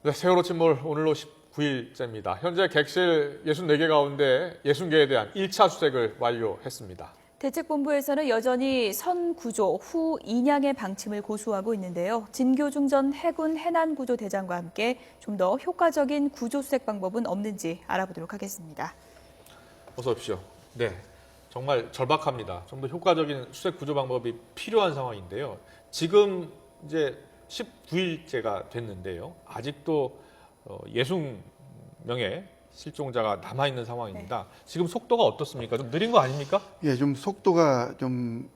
네, 세월호 침몰 오늘로 19일째입니다. 현재 객실 64개 가운데 60개에 대한 1차 수색을 완료했습니다. 대책본부에서는 여전히 선구조 후 인양의 방침을 고수하고 있는데요. 진교중 전 해군 해난구조대장과 함께 좀 더 효과적인 구조 수색 방법은 없는지 알아보도록 하겠습니다. 어서 오십시오. 네, 정말 절박합니다. 좀 더 효과적인 수색 구조 방법이 필요한 상황인데요. 지금 이제 19일째가 됐는데요. 아직도 60명의 실종자가 남아있는 상황입니다. 네. 지금 속도가 어떻습니까? 좀 느린 거 아닙니까? 예, 좀 속도가 좀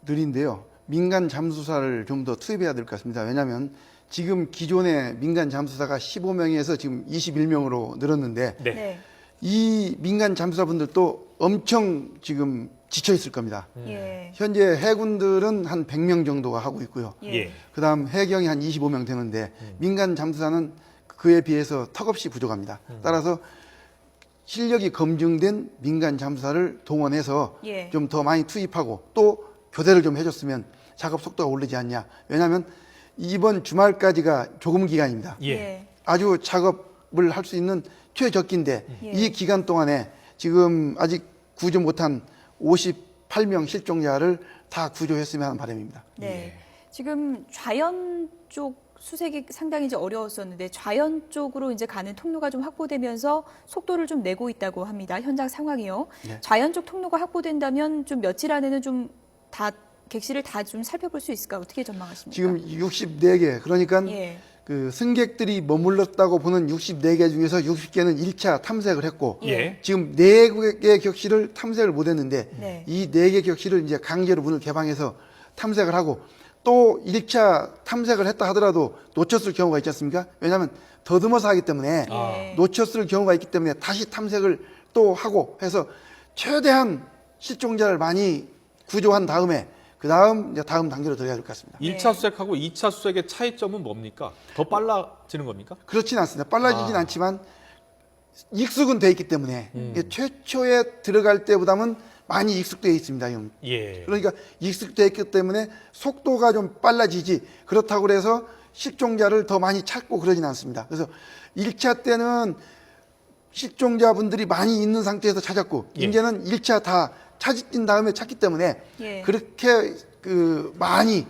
느린데요. 민간 잠수사를 좀 더 투입해야 될 것 같습니다. 왜냐하면 지금 기존의 민간 잠수사가 15명에서 지금 21명으로 늘었는데 네. 이 민간 잠수사분들도 엄청 지금 지쳐 있을 겁니다. 예. 현재 해군들은 한 100명 정도가 하고 있고요. 예. 그다음 해경이 한 25명 되는데 민간 잠수사는 그에 비해서 턱없이 부족합니다. 따라서 실력이 검증된 민간 잠수사를 동원해서 예. 좀 더 많이 투입하고 또 교대를 좀 해줬으면 작업 속도가 오르지 않냐. 왜냐하면 이번 주말까지가 조금 기간입니다. 예. 아주 작업을 할 수 있는 최적기인데 예. 이 기간 동안에 지금 아직 구조 못한 58명 실종자를 다 구조했으면 하는 바람입니다. 네. 예. 지금 좌연 쪽 수색이 상당히 이제 어려웠었는데 좌연 쪽으로 이제 가는 통로가 좀 확보되면서 속도를 좀 내고 있다고 합니다. 현장 상황이요. 네. 좌연 쪽 통로가 확보된다면 좀 며칠 안에는 좀 다 객실을 다 좀 살펴볼 수 있을까? 어떻게 전망하십니까? 지금 64개 그러니까 예. 그 승객들이 머물렀다고 보는 64개 중에서 60개는 1차 탐색을 했고 예. 지금 4개 격실을 탐색을 못 했는데 네. 이 4개 격실을 이제 강제로 문을 개방해서 탐색을 하고 또 1차 탐색을 했다 하더라도 놓쳤을 경우가 있지 않습니까? 왜냐하면 더듬어서 하기 때문에 예. 놓쳤을 경우가 있기 때문에 다시 탐색을 또 하고 해서 최대한 실종자를 많이 구조한 다음에 그 다음 이제 다음 단계로 들어가야 될 것 같습니다. 1차 수색하고 2차 수색의 차이점은 뭡니까? 더 빨라지는 겁니까? 그렇지는 않습니다. 빨라지진 않지만 익숙은 돼 있기 때문에 최초에 들어갈 때보다는 많이 익숙되어 있습니다. 형. 예. 그러니까 익숙되어 있기 때문에 속도가 좀 빨라지지 그렇다고 해서 실종자를 더 많이 찾고 그러지는 않습니다. 그래서 1차 때는 실종자분들이 많이 있는 상태에서 찾았고 예. 이제는 1차 다 찾은 다음에 찾기 때문에 예. 그렇게 많이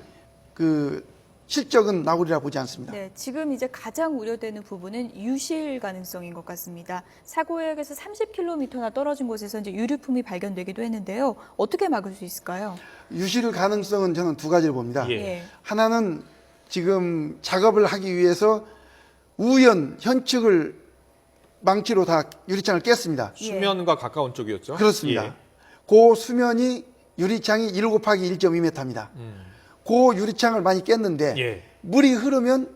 실적은 나오리라 보지 않습니다. 네, 지금 이제 가장 우려되는 부분은 유실 가능성인 것 같습니다. 사고역에서 30km나 떨어진 곳에서 이제 유류품이 발견되기도 했는데요. 어떻게 막을 수 있을까요? 유실 가능성은 저는 두 가지를 봅니다. 예. 하나는 지금 작업을 하기 위해서 우연 현측을 망치로 다 유리창을 깼습니다. 수면과 가까운 쪽이었죠? 그렇습니다. 예. 그 수면이 유리창이 1 곱하기 1.2m입니다. 그 유리창을 많이 깼는데 예. 물이 흐르면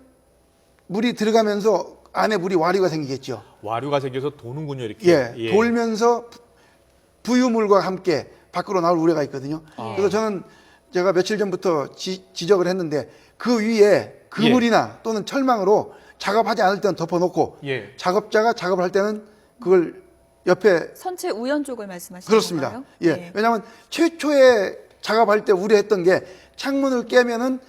물이 들어가면서 안에 물이 와류가 생기겠죠. 와류가 생겨서 도는군요, 이렇게. 예, 돌면서 부유물과 함께 밖으로 나올 우려가 있거든요. 그래서 저는 제가 며칠 전부터 지적을 했는데 그 위에 그물이나 또는 철망으로 작업하지 않을 때는 덮어놓고 예. 작업자가 작업을 할 때는 그걸 옆에 선체 우연 쪽을 말씀하시는 그렇습니다. 건가요? 예. 왜냐하면 최초에 작업할 때 우려했던 게 창문을 깨면은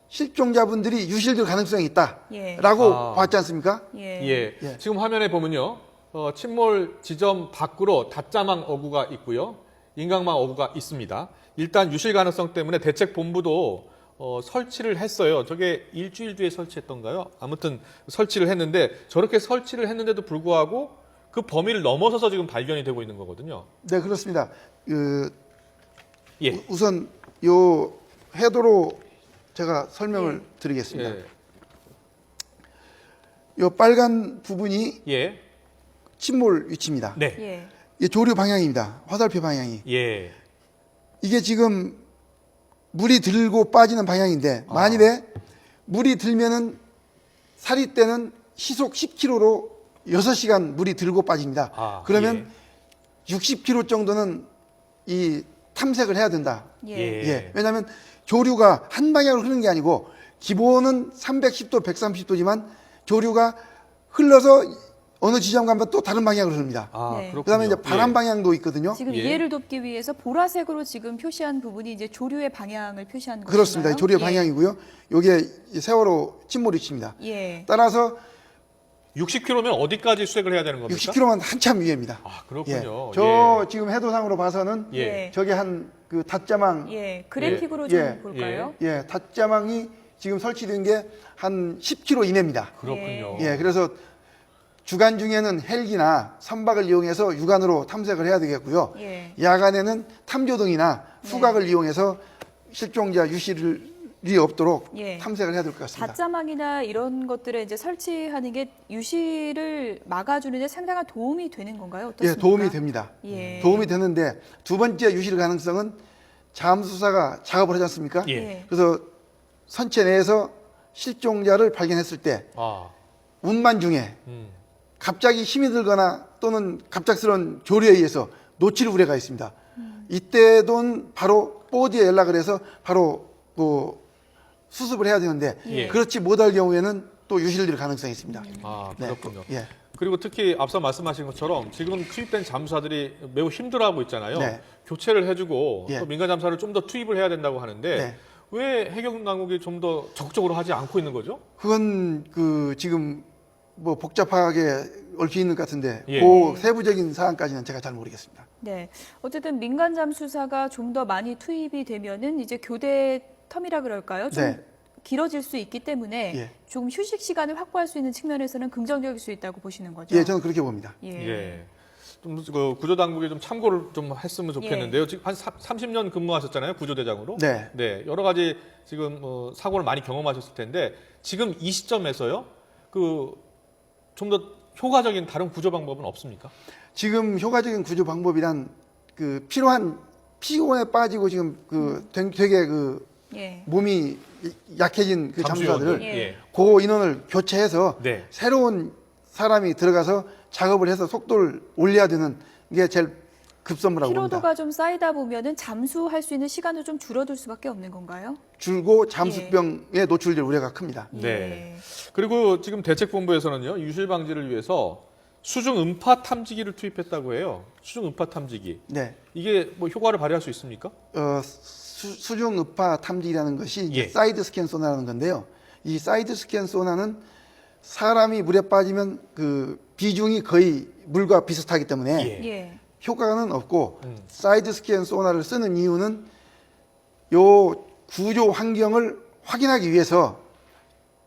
실종자분들이 유실될 가능성이 있다라고 봤지 않습니까? 예. 예. 예. 지금 화면에 보면요. 침몰 지점 밖으로 닷자망 어구가 있고요. 인강망 어구가 있습니다. 일단 유실 가능성 때문에 대책본부도 설치를 했어요. 저게 일주일 뒤에 설치했던가요? 아무튼 설치를 했는데 저렇게 설치를 했는데도 불구하고 그 범위를 넘어서서 지금 발견이 되고 있는 거거든요. 네, 그렇습니다. 예. 우선 요 해도로 제가 설명을 드리겠습니다. 예. 요 빨간 부분이 예. 침몰 위치입니다. 네. 예. 이게 조류 방향입니다. 화살표 방향이. 예. 이게 지금 물이 들고 빠지는 방향인데 만일에 물이 들면은 사리 때는 시속 10km로 6시간 물이 들고 빠집니다. 그러면 60km 정도는 이 탐색을 해야 된다. 예. 왜냐하면 조류가 한 방향으로 흐르는 게 아니고 기본은 310도, 130도지만 조류가 흘러서 어느 지점 가면 또 다른 방향으로 흐릅니다. 아, 네. 그렇군요. 그다음에 이제 바람 예. 방향도 있거든요. 지금 예. 이해를 돕기 위해서 보라색으로 지금 표시한 부분이 이제 조류의 방향을 표시한 것인가요? 그렇습니다. 조류의 예. 방향이고요. 요게 세월호 침몰 위치입니다. 예. 따라서 60km면 어디까지 수색을 해야 되는 겁니까? 60km만 한참 위에입니다. 아, 그렇군요. 예. 저 지금 해도상으로 봐서는 예. 저게 한 그 닷자망 예. 그래픽으로 예. 좀 볼까요? 예, 닷자망이 지금 설치된 게 한 10km 이내입니다. 그렇군요. 예, 그래서 주간 중에는 헬기나 선박을 이용해서 육안으로 탐색을 해야 되겠고요. 예. 야간에는 탐조등이나 후각을 이용해서 실종자 유실이 없도록 예. 탐색을 해야 될 것 같습니다. 닷자망이나 이런 것들을 이제 설치하는 게 유실을 막아주는 데 상당한 도움이 되는 건가요? 어떻습니까? 예, 도움이 됩니다. 예. 도움이 되는데 두 번째 유실 가능성은 잠수사가 작업을 하지 않습니까? 예. 그래서 선체 내에서 실종자를 발견했을 때 아, 운만 중에 음. 갑자기 힘이 들거나 또는 갑작스러운 조류에 의해서 놓칠 우려가 있습니다. 이때도 바로 보디에 연락을 해서 바로 그 수습을 해야 되는데 예. 그렇지 못할 경우에는 또 유실될 가능성이 있습니다. 아, 네. 그렇군요. 예. 그리고 특히 앞서 말씀하신 것처럼 지금 투입된 잠수사들이 매우 힘들어하고 있잖아요. 네. 교체를 해주고 예. 또 민간 잠수사를 좀 더 투입을 해야 된다고 하는데 네. 왜 해경 당국이 좀 더 적극적으로 하지 않고 있는 거죠? 그건 그 지금 뭐 복잡하게 얽혀 있는 것 같은데 예. 그 세부적인 사항까지는 제가 잘 모르겠습니다. 네. 어쨌든 민간 잠수사가 좀 더 많이 투입이 되면은 이제 교대 텀이라 그럴까요? 좀 네. 길어질 수 있기 때문에 예. 좀 휴식 시간을 확보할 수 있는 측면에서는 긍정적일 수 있다고 보시는 거죠. 예, 저는 그렇게 봅니다. 예. 예. 좀 그 구조 당국이 좀 참고를 좀 했으면 좋겠는데요. 지금 한 30년 근무하셨잖아요, 구조대장으로. 네. 여러 가지 지금 사고를 많이 경험하셨을 텐데 지금 이 시점에서요, 그 좀 더 효과적인 다른 구조 방법은 없습니까? 지금 효과적인 구조 방법이란 그 필요한 피곤에 빠지고 지금 그 되게 그 예. 몸이 약해진 그 잠수사들을 예. 그 인원을 교체해서 네. 새로운 사람이 들어가서 작업을 해서 속도를 올려야 되는 게 제일 급선무라고 봅니다. 피로도가 좀 쌓이다 보면은 잠수할 수 있는 시간도 좀 줄어들 수밖에 없는 건가요? 줄고 잠수병에 노출될 우려가 큽니다. 네. 예. 그리고 지금 대책본부에서는요, 유실 방지를 위해서 수중 음파 탐지기를 투입했다고 해요. 수중 음파 탐지기. 네. 이게 뭐 효과를 발휘할 수 있습니까? 수중 음파 탐지기라는 것이 이제 예. 사이드 스캔 소나라는 건데요. 이 사이드 스캔 소나는 사람이 물에 빠지면 그 비중이 거의 물과 비슷하기 때문에 예. 예. 효과는 없고 음. 사이드 스캔 소나를 쓰는 이유는 요 구조 환경을 확인하기 위해서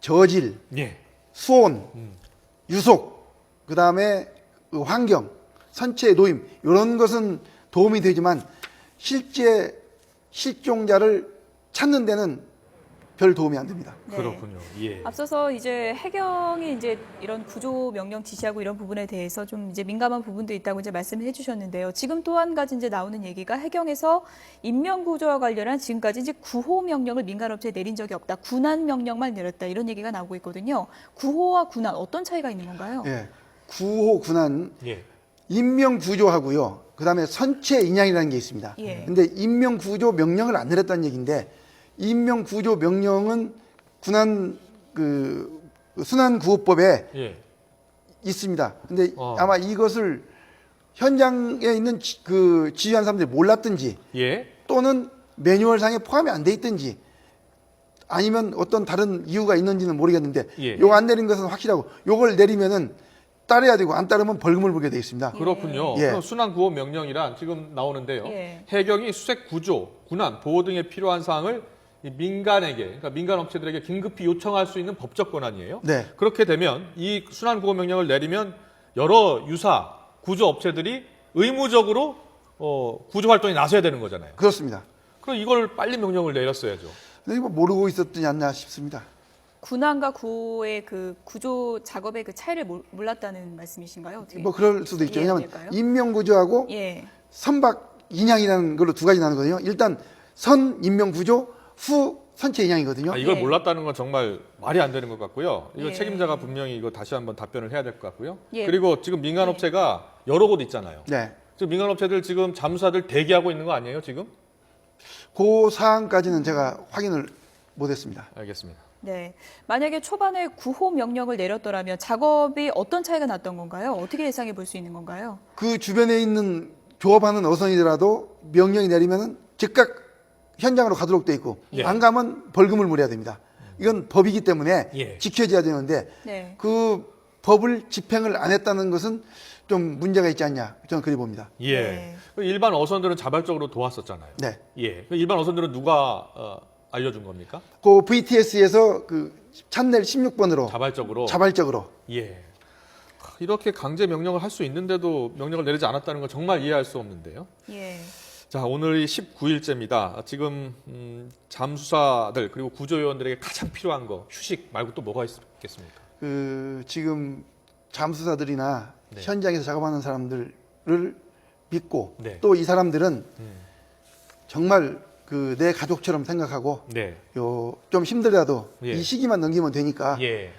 저질, 예. 수온, 유속, 그 다음에 환경, 선체의 노임 이런 것은 도움이 되지만 실제 실종자를 찾는 데는 별 도움이 안 됩니다. 네. 그렇군요. 예. 앞서서 이제 해경이 이제 이런 구조 명령 지시하고 이런 부분에 대해서 좀 이제 민감한 부분도 있다고 이제 말씀을 해주셨는데요. 지금 또 한 가지 이제 나오는 얘기가 해경에서 인명 구조와 관련한 지금까지 이제 구호 명령을 민간업체에 내린 적이 없다. 군안 명령만 내렸다. 이런 얘기가 나오고 있거든요. 구호와 군안 어떤 차이가 있는 건가요? 예. 구호 군안 예. 인명 구조하고요. 그 다음에 선체 인양이라는 게 있습니다. 예. 근데 인명 구조 명령을 안 내렸다는 얘기인데 인명 구조 명령은 군안 그 순환 구호법에 예. 있습니다. 근데 어. 아마 이것을 현장에 있는 그 지휘한 사람들이 몰랐든지 예. 또는 매뉴얼상에 포함이 안 돼 있든지 아니면 어떤 다른 이유가 있는지는 모르겠는데 예. 요거 안 내린 것은 확실하고 요걸 내리면은 따라야 되고 안 따르면 벌금을 물게 돼 있습니다. 그렇군요. 예. 그럼 순환 구호 명령이란 지금 나오는데요. 예. 해경이 수색 구조, 군안, 보호 등에 필요한 사항을 이 민간에게, 그러니까 민간 업체들에게 긴급히 요청할 수 있는 법적 권한이에요. 네. 그렇게 되면 이 순환 구호 명령을 내리면 여러 유사 구조 업체들이 의무적으로 구조 활동에 나서야 되는 거잖아요. 그렇습니다. 그럼 이걸 빨리 명령을 내렸어야죠. 근데 이거 모르고 있었지 않나 싶습니다. 군안과 구호의 그 구조 작업의 그 차이를 몰랐다는 말씀이신가요? 어떻게? 뭐 그럴 수도 있죠. 왜냐하면 이해될까요? 인명 구조하고 예. 선박 인양이라는 걸로 두 가지 나누거든요. 일단 선 인명 구조, 후 선체 인양이거든요. 아, 이걸 예. 몰랐다는 건 정말 말이 안 되는 것 같고요. 이거 예. 책임자가 분명히 이거 다시 한번 답변을 해야 될 것 같고요. 예. 그리고 지금 민간 업체가 여러 곳 있잖아요. 네. 지금 민간 업체들 지금 잠수사들 대기하고 있는 거 아니에요, 지금? 그 사항까지는 제가 확인을 못했습니다. 알겠습니다. 네. 만약에 초반에 구호 명령을 내렸더라면 작업이 어떤 차이가 났던 건가요? 어떻게 예상해 볼 수 있는 건가요? 그 주변에 있는 조업하는 어선이더라도 명령이 내리면은 즉각 현장으로 가도록 돼 있고 예. 안 가면 벌금을 물어야 됩니다. 이건 법이기 때문에 예. 지켜져야 되는데 네. 그 법을 집행을 안 했다는 것은 좀 문제가 있지 않냐 저는 그리 봅니다. 예. 네. 그 일반 어선들은 자발적으로 도왔었잖아요. 네. 예. 그 일반 어선들은 누가 알려준 겁니까? 그 VTS에서 그 찬넬 16번으로 자발적으로. 예. 이렇게 강제 명령을 할 수 있는데도 명령을 내리지 않았다는 건 정말 이해할 수 없는데요. 예. 자, 오늘이 19일째입니다. 지금 잠수사들 그리고 구조요원들에게 가장 필요한 거 휴식 말고 또 뭐가 있겠습니까? 그 지금 잠수사들이나 네. 현장에서 작업하는 사람들을 믿고 네. 또 이 사람들은 정말 그 내 가족처럼 생각하고 네. 요 좀 힘들어도 예. 이 시기만 넘기면 되니까 예.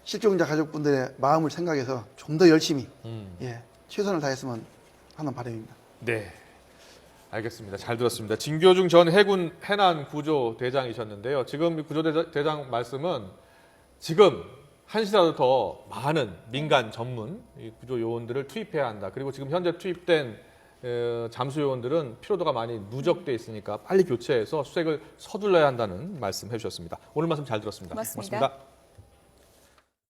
실종자 가족분들의 마음을 생각해서 좀 더 열심히 음. 예, 최선을 다했으면 하는 바람입니다. 네. 알겠습니다. 잘 들었습니다. 진교중 전 해군 해난 구조 대장이셨는데요. 지금 구조 대장 말씀은 지금 한시라도 더 많은 민간 전문 구조 요원들을 투입해야 한다. 그리고 지금 현재 투입된 잠수 요원들은 피로도가 많이 누적돼 있으니까 빨리 교체해서 수색을 서둘러야 한다는 말씀 해주셨습니다. 오늘 말씀 잘 들었습니다. 고맙습니다. 고맙습니다.